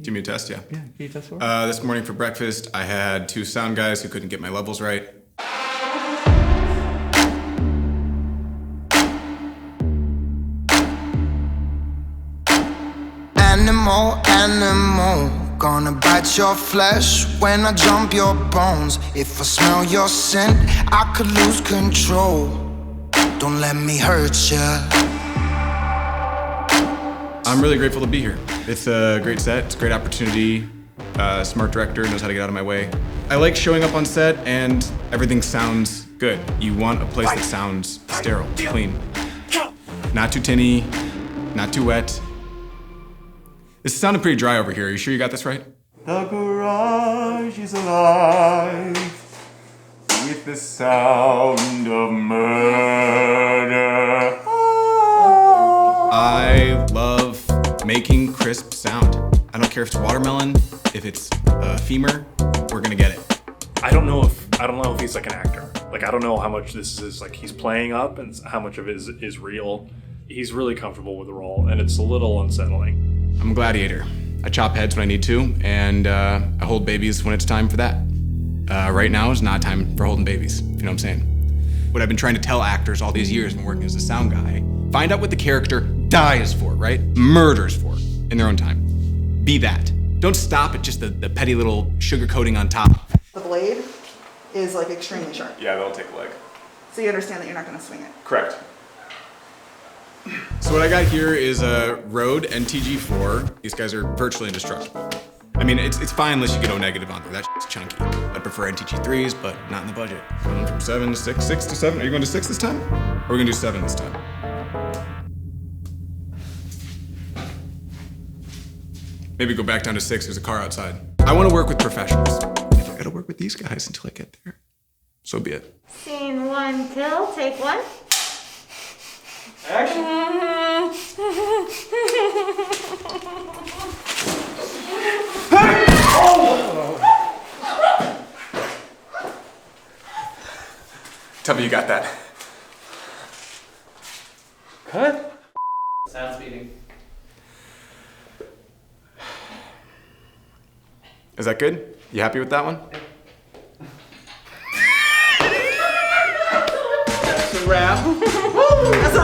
Give me a test, yeah. Yeah, can you test for me? This morning for breakfast, I had 2 sound guys who couldn't get my levels right. Animal, gonna bite your flesh when I jump your bones. If I smell your scent, I could lose control. Don't let me hurt ya. I'm really grateful to be here. It's a great set, it's a great opportunity. Smart director, knows how to get out of my way. I like showing up on set and everything sounds good. You want a place that sounds sterile, clean. Not too tinny, not too wet. This is sounding pretty dry over here. Are you sure you got this right? The garage is alive with the sound of murder. I love making crisp sound. I don't care if it's watermelon, if it's femur, we're gonna get it. I don't know if he's like an actor. Like, I don't know how much this is like he's playing up and how much of it is real. He's really comfortable with the role, and it's a little unsettling. I'm a gladiator. I chop heads when I need to, and I hold babies when it's time for that. Right now is not time for holding babies, if you know what I'm saying. What I've been trying to tell actors all these years when working as a sound guy, find out what the character dies for, right? Murders for, in their own time. Be that. Don't stop at just the petty little sugar coating on top. The blade is like extremely sharp. Yeah, that'll take a leg. So you understand that you're not gonna swing it. Correct. So what I got here is a Røde and TG4. These guys are virtually indestructible. I mean, it's fine unless you get O negative on there. That shit's chunky. I'd prefer NTG3s, but not in the budget. Going from 7 to 6, 6 to 7. Are you going to 6 this time? Or are we gonna do 7 this time? Maybe go back down to 6, there's a car outside. I wanna work with professionals. If I gotta work with these guys until I get there, so be it. Scene 1, kill, take 1. Action. Tell me you got that. Cut. Sound speeding. Is that good? You happy with that one? That's a wrap. That's a